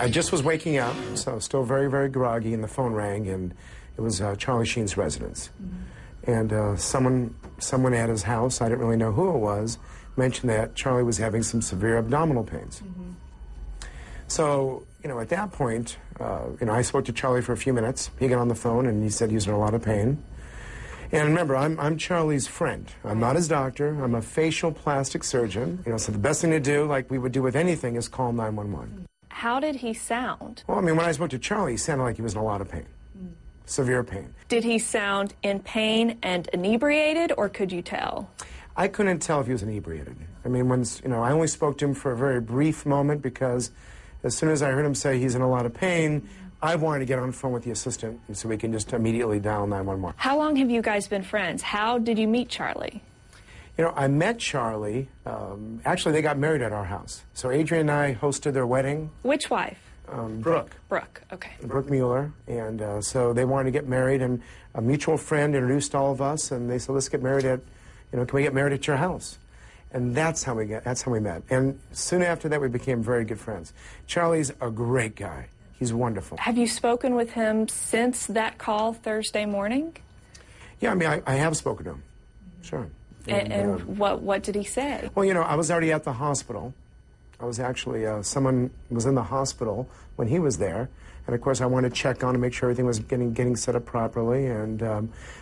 Yeah, I just was waking up, so still very, very groggy, and the phone rang, and it was Charlie Sheen's residence. And someone at his house, I didn't really know who it was, mentioned that Charlie was having some severe abdominal pains. So, at that point, I spoke to Charlie for a few minutes. He got on the phone, and he said he was in a lot of pain. And remember, I'm Charlie's friend. I'm not his doctor. I'm a facial plastic surgeon. So the best thing to do, like we would do with anything, is call 911. How did he sound? Well, when I spoke to Charlie, he sounded like he was in a lot of pain. Severe pain. Did he sound in pain and inebriated, or could you tell? I couldn't tell if he was inebriated. I only spoke to him for a very brief moment because as soon as I heard him say he's in a lot of pain, I wanted to get on the phone with the assistant so we can just immediately dial 911. How long have you guys been friends? How did you meet Charlie? I met Charlie. Actually, they got married at our house. So Adrian and I hosted their wedding. Which wife? Brooke. Brooke, okay. Brooke Mueller. And so they wanted to get married, and a mutual friend introduced all of us, and they said, let's get married at, can we get married at your house? And that's how we met. And soon after that, we became very good friends. Charlie's a great guy. He's wonderful. Have you spoken with him since that call Thursday morning? Yeah, I have spoken to him. Sure. And what did he say? Well, I was already at the hospital. I was actually, someone was in the hospital when he was there. And, of course, I wanted to check on and make sure everything was getting set up properly. And,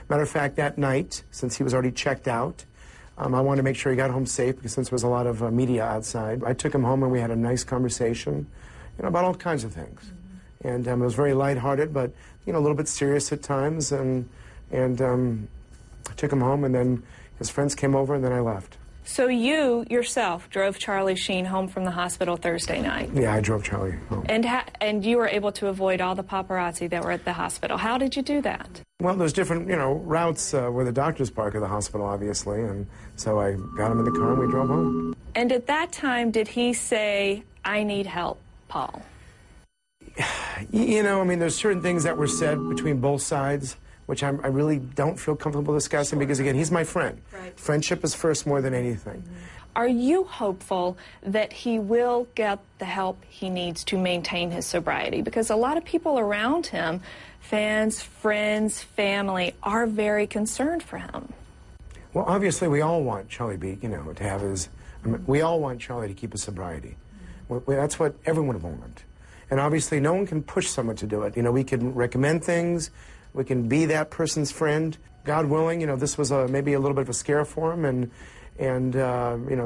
matter of fact, that night, since he was already checked out, I wanted to make sure he got home safe because since there was a lot of media outside. I took him home and we had a nice conversation, about all kinds of things. And it was very lighthearted, but, a little bit serious at times. And I took him home, and then his friends came over, and then I left. So you, yourself, drove Charlie Sheen home from the hospital Thursday night? Yeah, I drove Charlie home. And you were able to avoid all the paparazzi that were at the hospital. How did you do that? Well, there's different, routes where the doctors park at the hospital, obviously. And so I got him in the car, and we drove home. And at that time, did he say, I need help, Paul? There's certain things that were said between both sides, which I really don't feel comfortable discussing because, again, he's my friend. Right. Friendship is first more than anything. Are you hopeful that he will get the help he needs to maintain his sobriety? Because a lot of people around him, fans, friends, family, are very concerned for him. Well, obviously, we all want Charlie B, to have his... we all want Charlie to keep his sobriety. That's what everyone would want. And obviously, no one can push someone to do it. We can recommend things. We can be that person's friend. God willing, this was maybe a little bit of a scare for him, and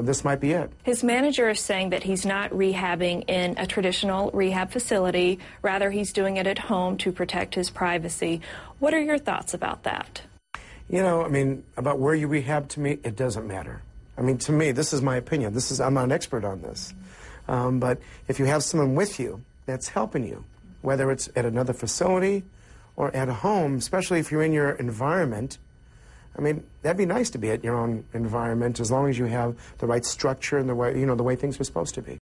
this might be it. His manager is saying that he's not rehabbing in a traditional rehab facility. Rather, he's doing it at home to protect his privacy. What are your thoughts about that? About where you rehab, to me, it doesn't matter. To me, this is my opinion. I'm not an expert on this. But if you have someone with you that's helping you, whether it's at another facility or at home, especially if you're in your environment, that'd be nice to be at your own environment as long as you have the right structure and the way, the way things are supposed to be.